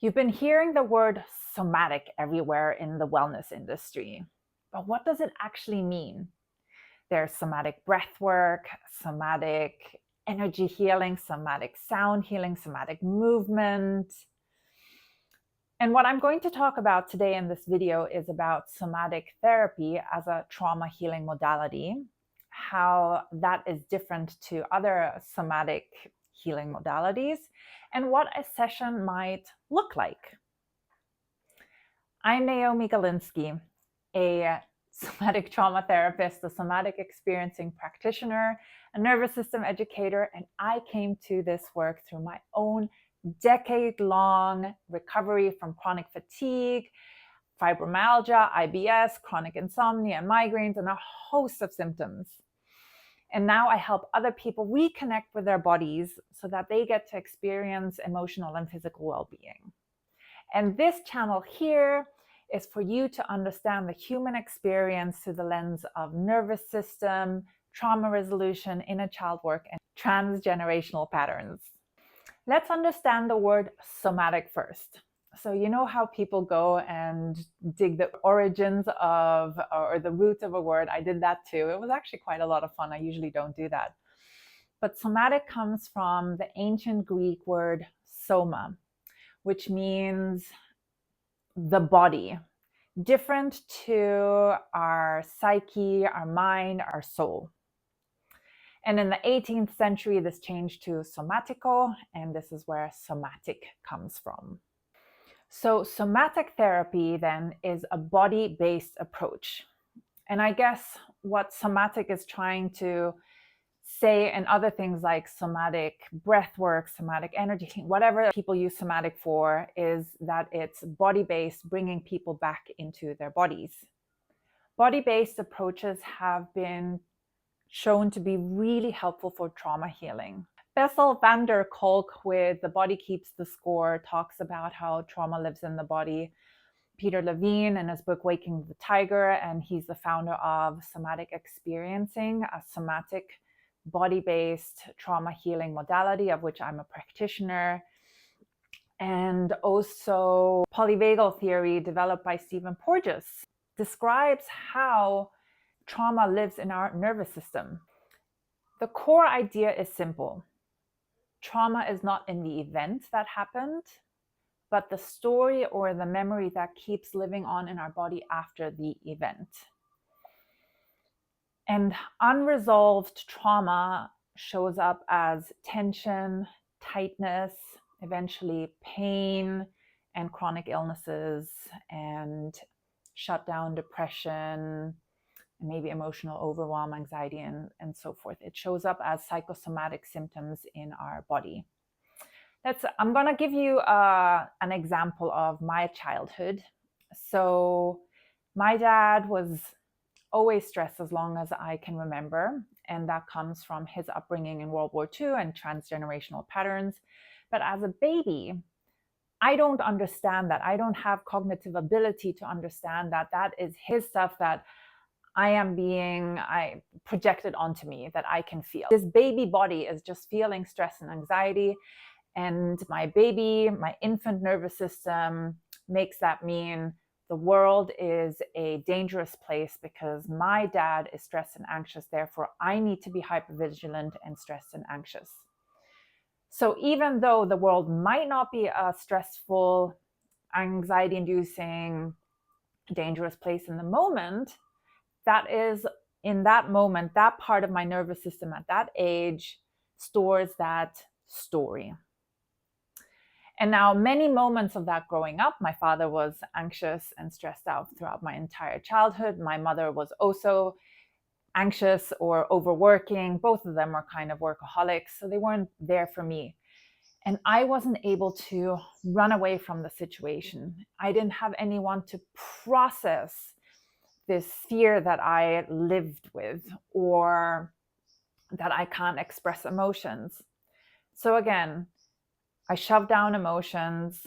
You've been hearing the word somatic everywhere in the wellness industry, but what does it actually mean? There's somatic breath work, somatic energy healing, somatic sound healing, somatic movement. And what I'm going to talk about today in this video is about somatic therapy as a trauma healing modality, how that is different to other somatic healing modalities, and what a session might look like. I'm Naomi Galinsky, a somatic trauma therapist, a somatic experiencing practitioner, a nervous system educator, and I came to this work through my own decade-long recovery from chronic fatigue, fibromyalgia, IBS, chronic insomnia, and migraines, and a host of symptoms. And now I help other people reconnect with their bodies so that they get to experience emotional and physical well-being. And this channel here is for you to understand the human experience through the lens of nervous system, trauma resolution, inner child work, and transgenerational patterns. Let's understand the word somatic first. So you know how people go and dig the origins of, or the roots of a word. I did that too. It was actually quite a lot of fun. I usually don't do that. But somatic comes from the ancient Greek word soma, which means the body, different to our psyche, our mind, our soul. And in the 18th century, this changed to somatico, and this is where somatic comes from. So somatic therapy then is a body-based approach. And I guess what somatic is trying to say, and other things like somatic breath work, somatic energy, whatever people use somatic for, is that it's body-based, bringing people back into their bodies. Body-based approaches have been shown to be really helpful for trauma healing. Bessel van der Kolk with The Body Keeps the Score talks about how trauma lives in the body. Peter Levine in his book Waking the Tiger, and he's the founder of Somatic Experiencing, a somatic body-based trauma healing modality of which I'm a practitioner. And also polyvagal theory developed by Stephen Porges describes how trauma lives in our nervous system. The core idea is simple. Trauma is not in the event that happened, but the story or the memory that keeps living on in our body after the event. And unresolved trauma shows up as tension, tightness, eventually pain, and chronic illnesses, and shutdown, depression, maybe emotional overwhelm, anxiety, and so forth. It shows up as psychosomatic symptoms in our body. I'm going to give you an example of my childhood. So my dad was always stressed as long as I can remember, and that comes from his upbringing in World War II and transgenerational patterns. But as a baby, I don't understand that. I don't have cognitive ability to understand that that is his stuff that I projected onto me, that I can feel. This baby body is just feeling stress and anxiety, and my infant nervous system makes that mean the world is a dangerous place because my dad is stressed and anxious, therefore I need to be hypervigilant and stressed and anxious. So even though the world might not be a stressful, anxiety-inducing, dangerous place in the moment, that is, in that moment, that part of my nervous system at that age stores that story. And now many moments of that growing up, my father was anxious and stressed out throughout my entire childhood. My mother was also anxious or overworking. Both of them were kind of workaholics, so they weren't there for me. And I wasn't able to run away from the situation. I didn't have anyone to process this fear that I lived with, or that I can't express emotions. So again, I shove down emotions.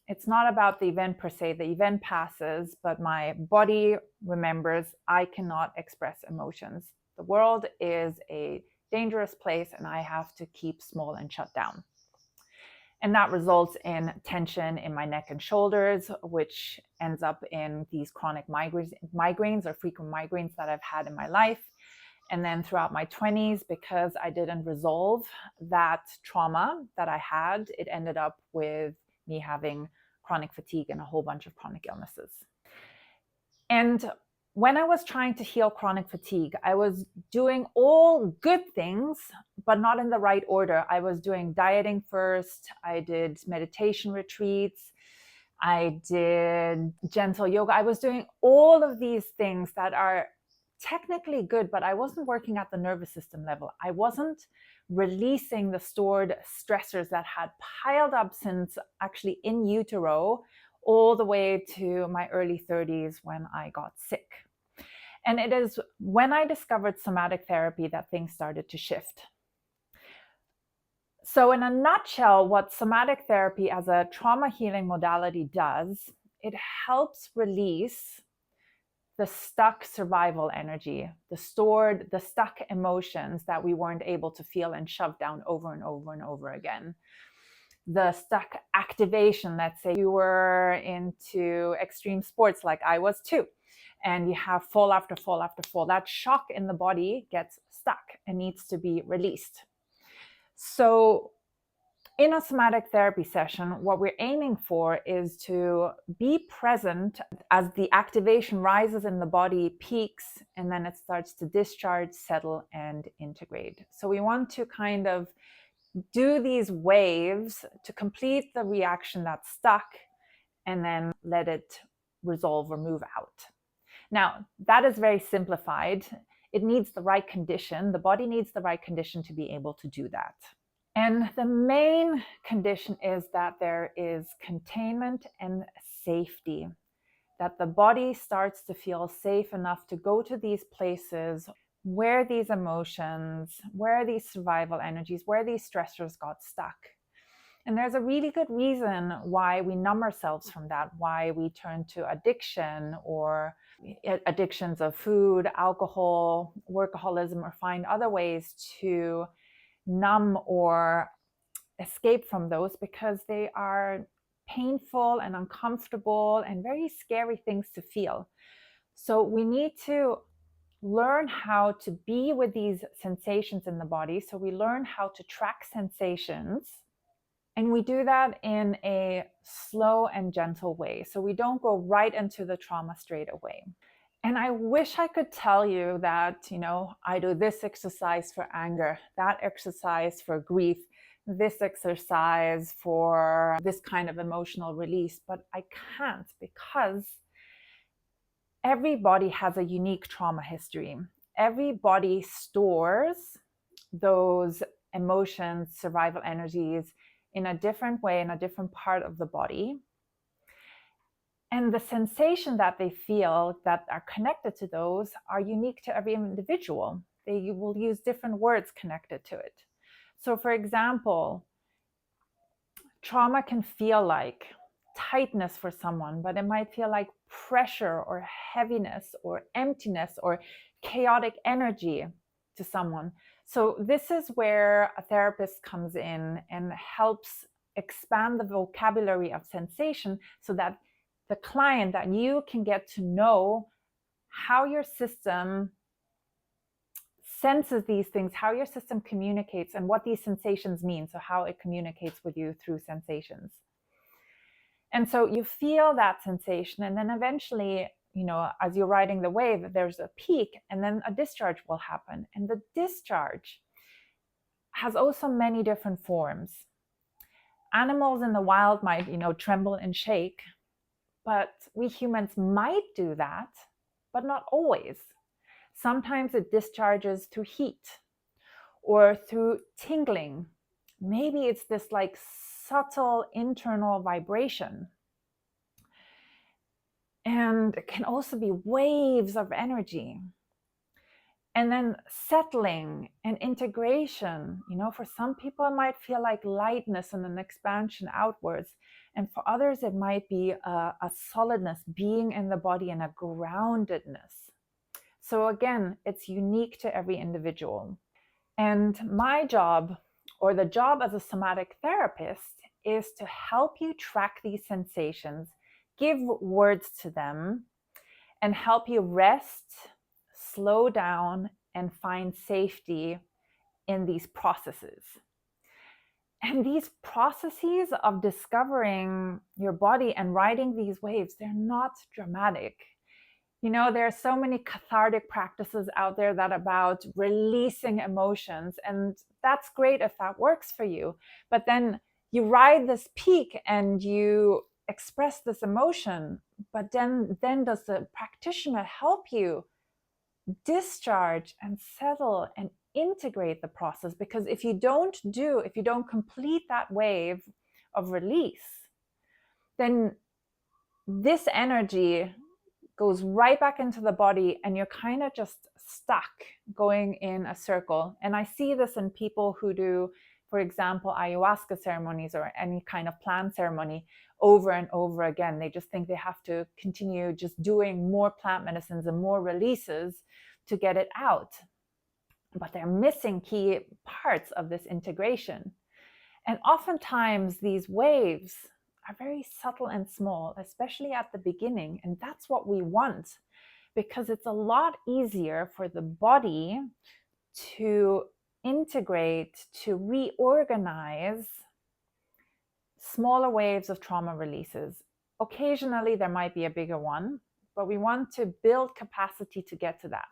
It's not about the event per se. The event passes, but my body remembers I cannot express emotions. The world is a dangerous place and I have to keep small and shut down. And that results in tension in my neck and shoulders, which ends up in these chronic migraines or frequent migraines that I've had in my life. And then throughout my 20s, because I didn't resolve that trauma that I had, it ended up with me having chronic fatigue and a whole bunch of chronic illnesses. And when I was trying to heal chronic fatigue, I was doing all good things, but not in the right order. I was doing dieting first. I did meditation retreats. I did gentle yoga. I was doing all of these things that are technically good, but I wasn't working at the nervous system level. I wasn't releasing the stored stressors that had piled up since actually in utero all the way to my early 30s when I got sick. And it is when I discovered somatic therapy that things started to shift. So in a nutshell, what somatic therapy as a trauma healing modality does, it helps release the stuck survival energy, the stuck emotions that we weren't able to feel and shove down over and over and over again. The stuck activation, let's say you were into extreme sports like I was too, and you have fall after fall after fall. That shock in the body gets stuck and needs to be released. So in a somatic therapy session, what we're aiming for is to be present as the activation rises in the body, peaks, and then it starts to discharge, settle, and integrate. So we want to kind of do these waves to complete the reaction that's stuck and then let it resolve or move out. Now, that is very simplified. It needs the right condition. The body needs the right condition to be able to do that. And the main condition is that there is containment and safety, that the body starts to feel safe enough to go to these places where these emotions, where these survival energies, where these stressors got stuck. And there's a really good reason why we numb ourselves from that, why we turn to addiction or addictions of food, alcohol, workaholism, or find other ways to numb or escape from those, because they are painful and uncomfortable and very scary things to feel. So we need to learn how to be with these sensations in the body. So we learn how to track sensations, and we do that in a slow and gentle way. So we don't go right into the trauma straight away. And I wish I could tell you that, I do this exercise for anger, that exercise for grief, this exercise for this kind of emotional release, but I can't, because every body has a unique trauma history. Every body stores those emotions, survival energies in a different way, in a different part of the body. And the sensation that they feel that are connected to those are unique to every individual. They will use different words connected to it. So for example, trauma can feel like tightness for someone, but it might feel like pressure or heaviness or emptiness or chaotic energy to someone. So this is where a therapist comes in and helps expand the vocabulary of sensation so that the client, that you can get to know how your system senses these things, how your system communicates, and what these sensations mean. So how it communicates with you through sensations. And so you feel that sensation, and then eventually, as you're riding the wave, there's a peak, and then a discharge will happen. And the discharge has also many different forms. Animals in the wild might, tremble and shake, but we humans might do that, but not always. Sometimes it discharges through heat or through tingling. Maybe it's this like subtle internal vibration. And it can also be waves of energy. And then settling and integration. For some people, it might feel like lightness and an expansion outwards. And for others, it might be a solidness, being in the body, and a groundedness. So again, it's unique to every individual. And my job, or the job as a somatic therapist, is to help you track these sensations, give words to them, and help you rest, slow down, and find safety in these processes. And these processes of discovering your body and riding these waves, they're not dramatic. You know, there are so many cathartic practices out there that are about releasing emotions, and that's great if that works for you. But then you ride this peak and you express this emotion, but then does the practitioner help you discharge and settle and integrate the process? Because if you don't complete that wave of release, then this energy goes right back into the body and you're kind of just stuck going in a circle. And I see this in people who do, for example, ayahuasca ceremonies or any kind of plant ceremony over and over again. They just think they have to continue just doing more plant medicines and more releases to get it out. But they're missing key parts of this integration. And oftentimes these waves are very subtle and small, especially at the beginning. And that's what we want, because it's a lot easier for the body to integrate, to reorganize smaller waves of trauma releases. Occasionally, there might be a bigger one, but we want to build capacity to get to that.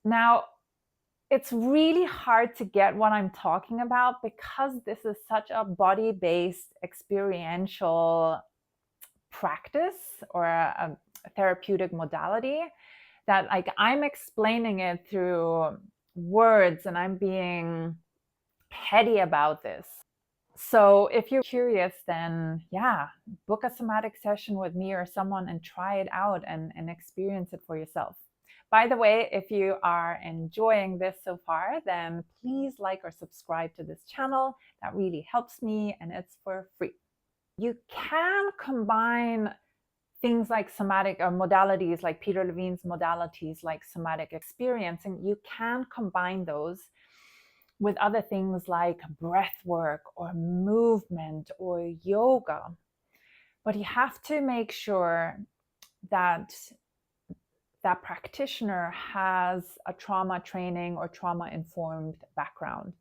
Now, it's really hard to get what I'm talking about because this is such a body-based experiential practice or a therapeutic modality that, like, I'm explaining it through words and I'm being heady about this. So if you're curious, then yeah, book a somatic session with me or someone and try it out and experience it for yourself. By the way, if you are enjoying this so far, then please like or subscribe to this channel. That really helps me, and it's for free. You can combine things like somatic or modalities like Peter Levine's modalities like somatic experiencing. You can combine those with other things like breath work or movement or yoga. But you have to make sure that that practitioner has a trauma training or trauma-informed background.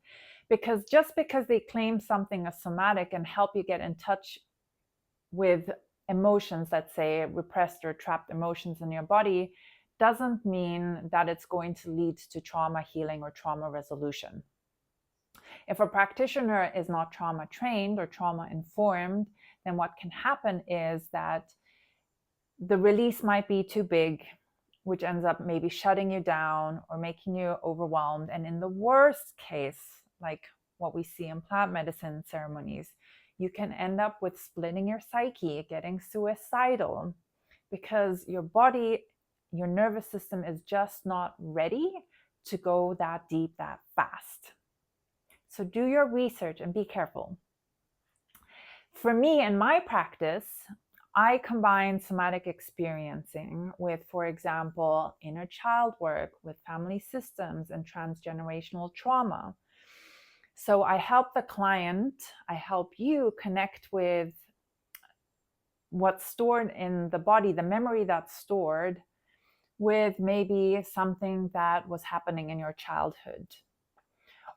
Because just because they claim something as somatic and help you get in touch with emotions, let's say repressed or trapped emotions in your body, doesn't mean that it's going to lead to trauma healing or trauma resolution. If a practitioner is not trauma trained or trauma informed, then what can happen is that the release might be too big, which ends up maybe shutting you down or making you overwhelmed. And in the worst case, like what we see in plant medicine ceremonies, you can end up with splitting your psyche, getting suicidal, because your body, your nervous system is just not ready to go that deep, that fast. So do your research and be careful. For me, in my practice, I combine somatic experiencing with, for example, inner child work, with family systems and transgenerational trauma. So I help the client, I help you connect with what's stored in the body, the memory that's stored, with maybe something that was happening in your childhood.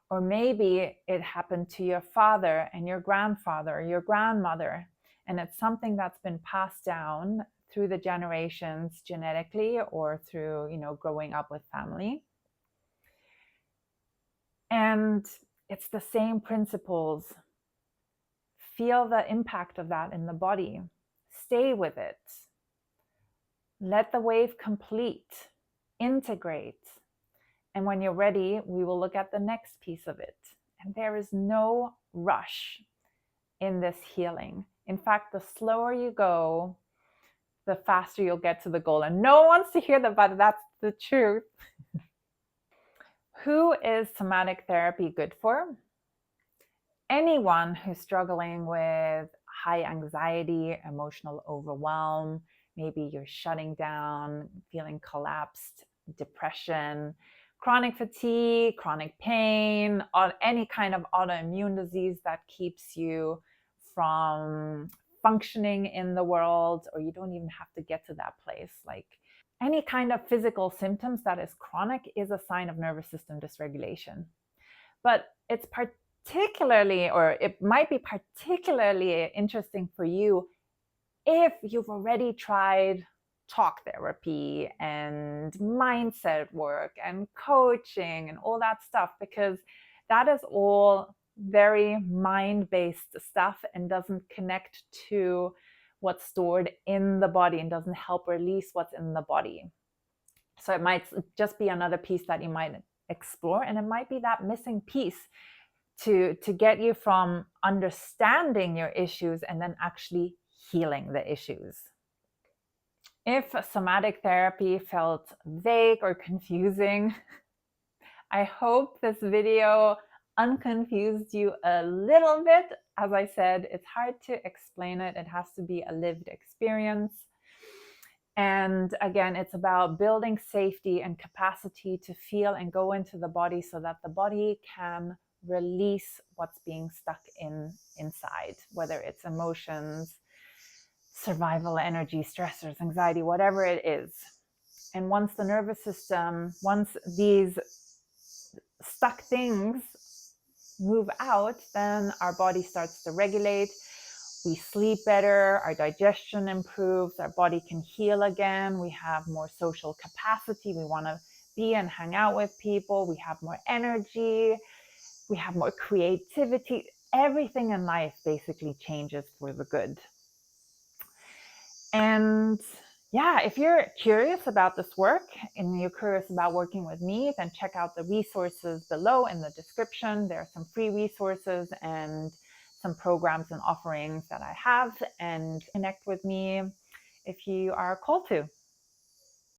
Or maybe it happened to your father and your grandfather, or your grandmother, and it's something that's been passed down through the generations genetically or through, growing up with family. And it's the same principles. Feel the impact of that in the body. Stay with it. Let the wave complete. Integrate. And when you're ready, we will look at the next piece of it. And there is no rush in this healing. In fact, the slower you go, the faster you'll get to the goal. And no one wants to hear that, but that's the truth. Who is somatic therapy good for? Anyone who's struggling with high anxiety, emotional overwhelm, maybe you're shutting down, feeling collapsed, depression, chronic fatigue, chronic pain, or any kind of autoimmune disease that keeps you from functioning in the world, or you don't even have to get to that place. Like any kind of physical symptoms that is chronic is a sign of nervous system dysregulation. But it's particularly, or it might be particularly interesting for you if you've already tried talk therapy and mindset work and coaching and all that stuff, because that is all very mind-based stuff and doesn't connect to what's stored in the body and doesn't help release what's in the body. So it might just be another piece that you might explore, and it might be that missing piece to get you from understanding your issues and then actually healing the issues. If somatic therapy felt vague or confusing, I hope this video unconfused you a little bit. As I said, it's hard to explain it. It has to be a lived experience. And again, it's about building safety and capacity to feel and go into the body so that the body can release what's being stuck inside, whether it's emotions, survival energy, stressors, anxiety, whatever it is. And once the nervous system, once these stuck things move out, then our body starts to regulate. We sleep better, our digestion improves, our body can heal again, we have more social capacity, we want to be and hang out with people, we have more energy, we have more creativity. Everything in life basically changes for the good. And yeah, if you're curious about this work and you're curious about working with me, then check out the resources below in the description. There are some free resources and some programs and offerings that I have, and connect with me if you are called to.